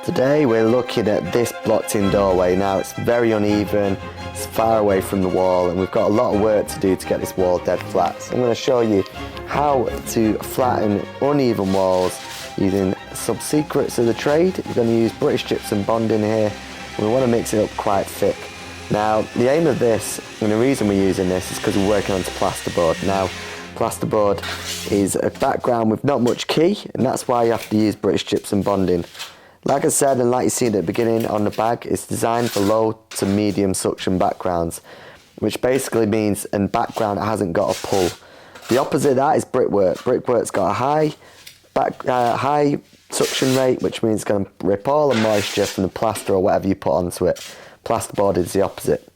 Today we're looking at this blocked-in doorway. Now it's very uneven, it's far away from the wall, and we've got a lot of work to do to get this wall dead flat. So I'm going to show you how to flatten uneven walls using some secrets of the trade. We're going to use British gypsum bonding here. We want to mix it up quite thick. Now the aim of this, and the reason we're using this, is because we're working onto plasterboard. Now plasterboard is a background with not much key, and that's why you have to use British gypsum bonding. Like I said, and like you see at the beginning on the bag, it's designed for low to medium suction backgrounds, which basically means a background that hasn't got a pull. The opposite of that is brickwork. Brickwork's got a high suction rate, which means it's going to rip all the moisture from the plaster or whatever you put onto it. Plasterboard is the opposite.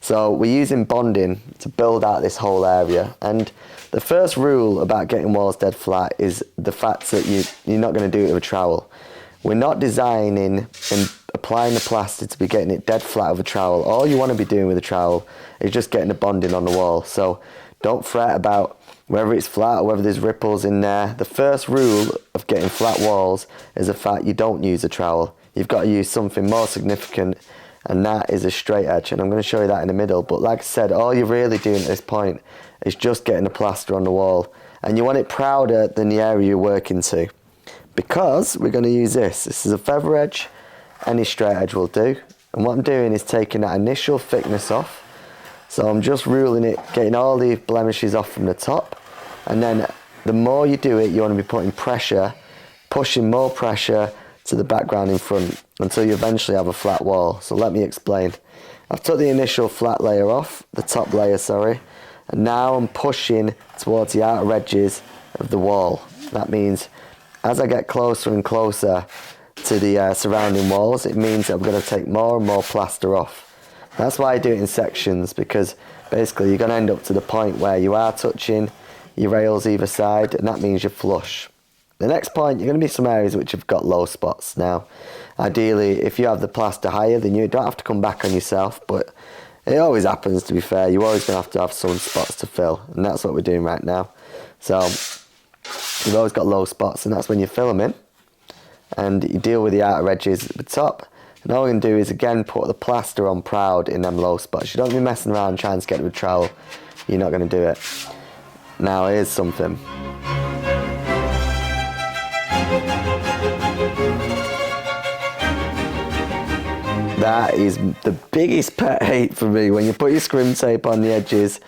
So we're using bonding to build out this whole area, and the first rule about getting walls dead flat is the fact that you're not going to do it with a trowel. We're not designing and applying the plaster to be getting it dead flat with a trowel. All you want to be doing with a trowel is just getting the bonding on the wall. So don't fret about whether it's flat or whether there's ripples in there. The first rule of getting flat walls is the fact you don't use a trowel. You've got to use something more significant, and that is a straight edge, and I'm going to show you that in the middle. But like I said, all you're really doing at this point is just getting the plaster on the wall, and you want it prouder than the area you're working to, because we're going to use this. This is a feather edge, any straight edge will do, and what I'm doing is taking that initial thickness off. So I'm just ruling it, getting all the blemishes off from the top, and then the more you do it, you want to be putting pressure, pushing more pressure to the background in front until you eventually have a flat wall. So let me explain. I've took the initial flat layer off, the top layer, sorry, and now I'm pushing towards the outer edges of the wall. That means as I get closer and closer to the surrounding walls, it means that I'm going to take more and more plaster off. That's why I do it in sections, because basically you're going to end up to the point where you are touching your rails either side, and that means you're flush. The next point, you're going to be some areas which have got low spots. Now, ideally, if you have the plaster higher, then you don't have to come back on yourself, but it always happens, to be fair. You're always going to have some spots to fill, and that's what we're doing right now. So you've always got low spots, and that's when you fill them in, and you deal with the outer edges at the top. And all we're going to do is again put the plaster on proud in them low spots. You don't be messing around trying to get it with a trowel. You're not going to do it. Now here's something. That is the biggest pet hate for me, when you put your scrim tape on the edges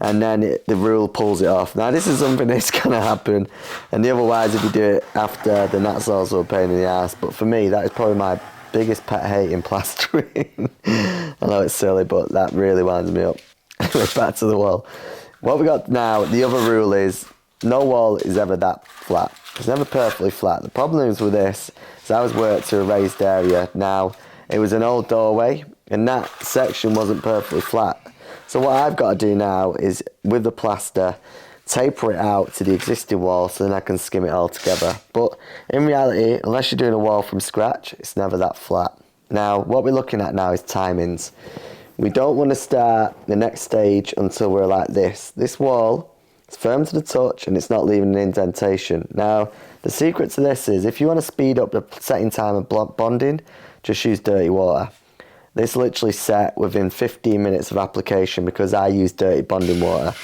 and then the rule pulls it off. Now this is something that's going to happen, and the otherwise if you do it after, then that's also a pain in the ass. But for me, that is probably my biggest pet hate in plastering. I know it's silly, but that really winds me up. Anyway, back to the wall. What we got now, the other rule is no wall is ever that flat. It's never perfectly flat. The problem is with this is I was worked to a raised area. Now it was an old doorway, and that section wasn't perfectly flat. So what I've got to do now is, with the plaster, taper it out to the existing wall so then I can skim it all together. But in reality, unless you're doing a wall from scratch, it's never that flat. Now what we're looking at now is timings. We don't want to start the next stage until we're like this. This wall is firm to the touch and it's not leaving an indentation. Now the secret to this is, if you want to speed up the setting time of bonding, just use dirty water. This literally set within 15 minutes of application because I use dirty bonding water.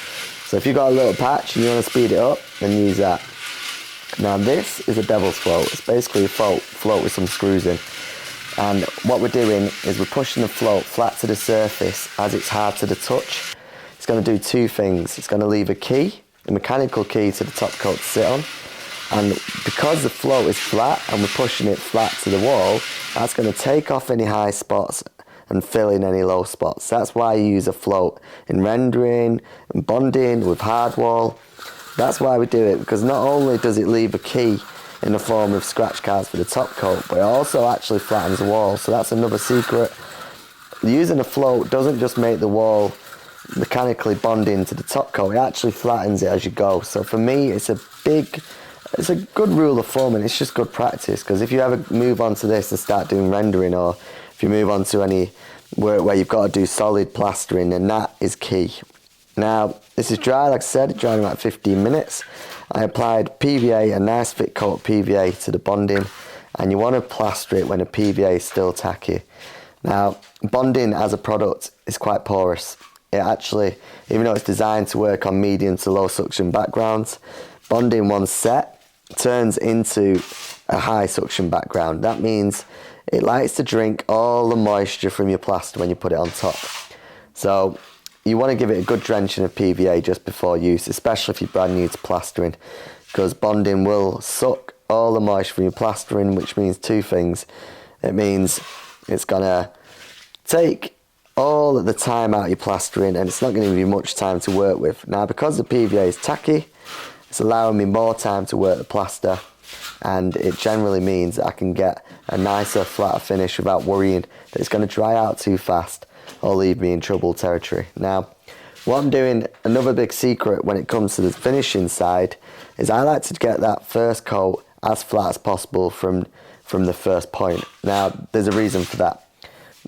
So if you've got a little patch and you want to speed it up, then use that. Now this is a devil's float. It's basically a float with some screws in. And what we're doing is we're pushing the float flat to the surface as it's hard to the touch. It's going to do two things. It's going to leave a key, a mechanical key to the top coat to sit on. And because the float is flat and we're pushing it flat to the wall, that's going to take off any high spots and fill in any low spots. That's why you use a float in rendering and bonding with hardwall. That's why we do it, because not only does it leave a key in the form of scratch cards for the top coat, but it also actually flattens the wall. So that's another secret. Using a float doesn't just make the wall mechanically bond into the top coat, it actually flattens it as you go. So for me, it's a good rule of thumb, and it's just good practice, because if you ever move on to this and start doing rendering, or if you move on to any work where you've got to do solid plastering, then that is key. Now this is dry, like I said, it dried in about 15 minutes. I applied PVA, a nice thick coat of PVA to the bonding, and you want to plaster it when a PVA is still tacky. Now, bonding as a product is quite porous. It actually, even though it's designed to work on medium to low suction backgrounds, bonding once set turns into a high suction background. That means it likes to drink all the moisture from your plaster when you put it on top. So you want to give it a good drenching of PVA just before use, especially if you're brand new to plastering, because bonding will suck all the moisture from your plastering, which means two things. It means it's gonna take all of the time out of your plastering, and it's not going to give you much time to work with. Now, because the PVA is tacky, it's allowing me more time to work the plaster, and it generally means that I can get a nicer, flatter finish without worrying that it's going to dry out too fast or leave me in trouble territory. Now, what I'm doing, another big secret when it comes to the finishing side, is I like to get that first coat as flat as possible from the first point. Now, there's a reason for that.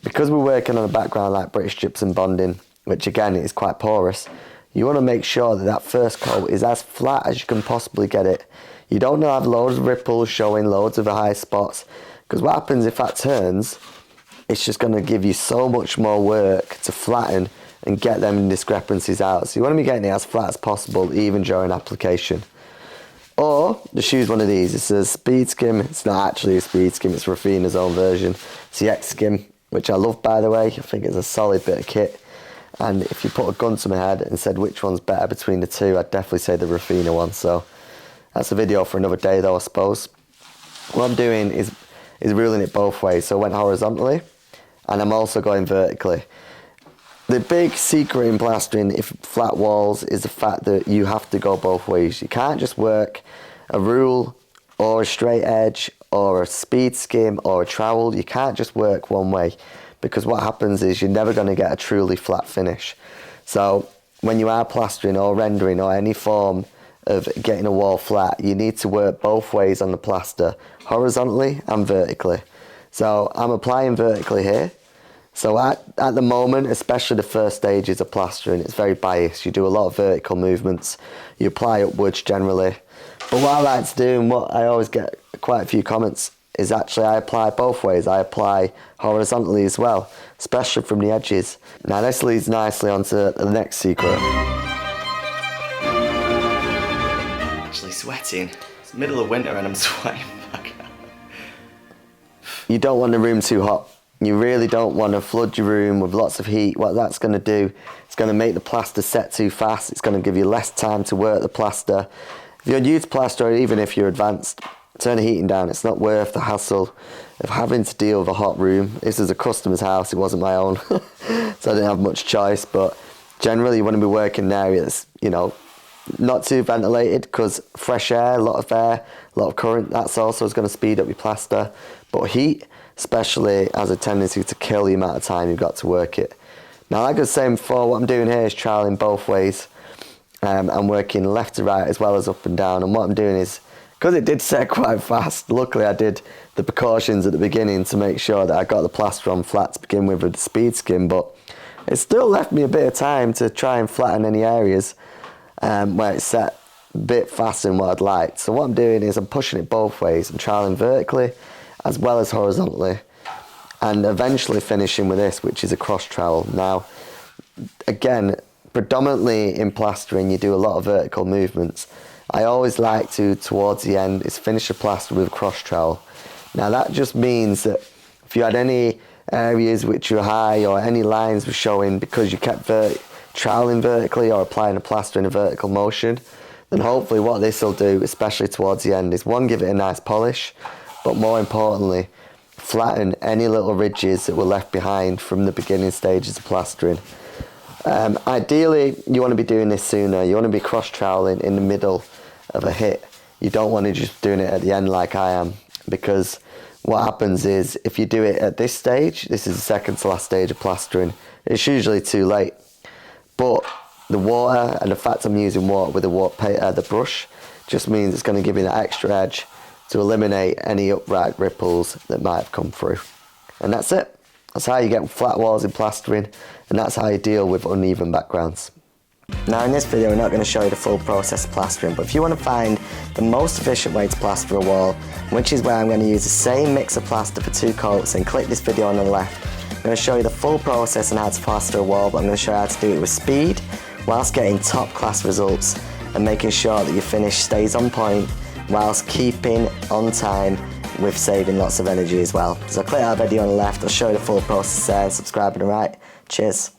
Because we're working on a background like British gypsum bonding, which again is quite porous, you want to make sure that that first coat is as flat as you can possibly get it. You don't want to have loads of ripples showing, loads of high spots, because what happens if that turns, it's just going to give you so much more work to flatten and get them discrepancies out. So you want to be getting it as flat as possible even during application. Or just use one of these. It's a speed skim. It's not actually a speed skim, it's Rafina's own version. It's the X Skim, which I love, by the way. I think it's a solid bit of kit. And if you put a gun to my head and said which one's better between the two, I'd definitely say the Rafina one. So that's a video for another day though, I suppose. What I'm doing is ruling it both ways. So I went horizontally, and I'm also going vertically. The big secret in plastering, if flat walls, is the fact that you have to go both ways. You can't just work a rule or a straight edge or a speed skim or a trowel. You can't just work one way, because what happens is you're never going to get a truly flat finish. So when you are plastering or rendering or any form of getting a wall flat, you need to work both ways on the plaster, horizontally and vertically. So I'm applying vertically here. So at the moment, especially the first stages of plastering, it's very biased. You do a lot of vertical movements. You apply upwards generally. But what I like to do, and what I always get quite a few comments, is actually I apply both ways. I apply horizontally as well, especially from the edges. Now this leads nicely onto the next secret. Actually sweating. It's the middle of winter and I'm sweating back out. You don't want the room too hot. You really don't want to flood your room with lots of heat. What that's going to do, it's going to make the plaster set too fast. It's going to give you less time to work the plaster. If you're new to plaster, or even if you're advanced, turn the heating down. It's not worth the hassle of having to deal with a hot room. This is a customer's house, it wasn't my own, so I didn't have much choice. But generally you want to be working in areas, you know, not too ventilated, because fresh air, a lot of current, that's also going to speed up your plaster. But heat especially has a tendency to kill the amount of time you've got to work it. Now, like I was saying before, what I'm doing here is trialing both ways. I'm working left to right as well as up and down, and what I'm doing is, because it did set quite fast, luckily I did the precautions at the beginning to make sure that I got the plaster on flat to begin with the speed skim, but it still left me a bit of time to try and flatten any areas where it's set a bit faster than what I'd like. So what I'm doing is I'm pushing it both ways. I'm trialing vertically as well as horizontally, and eventually finishing with this, which is a cross trowel. Now, again, predominantly in plastering, you do a lot of vertical movements. I always like to, towards the end, is finish the plaster with a cross trowel. Now that just means that if you had any areas which were high or any lines were showing because you kept troweling vertically or applying a plaster in a vertical motion, then hopefully what this will do, especially towards the end, is one, give it a nice polish, but more importantly, flatten any little ridges that were left behind from the beginning stages of plastering. Ideally, you want to be doing this sooner. You want to be cross troweling in the middle of a hit. You don't want to just doing it at the end like I am, because what happens is if you do it at this stage, this is the second to last stage of plastering, it's usually too late. But the water and the fact I'm using water with the brush just means it's going to give you that extra edge to eliminate any upright ripples that might have come through. And that's it. That's how you get flat walls in plastering, and that's how you deal with uneven backgrounds. Now in this video we're not going to show you the full process of plastering, but if you want to find the most efficient way to plaster a wall, which is where I'm going to use the same mix of plaster for 2 coats, and click this video on the left. I'm going to show you the full process on how to plaster a wall, but I'm going to show you how to do it with speed, whilst getting top class results and making sure that your finish stays on point, whilst keeping on time with saving lots of energy as well. So click that video on the left, I'll show you the full process there, subscribe on the right. Cheers.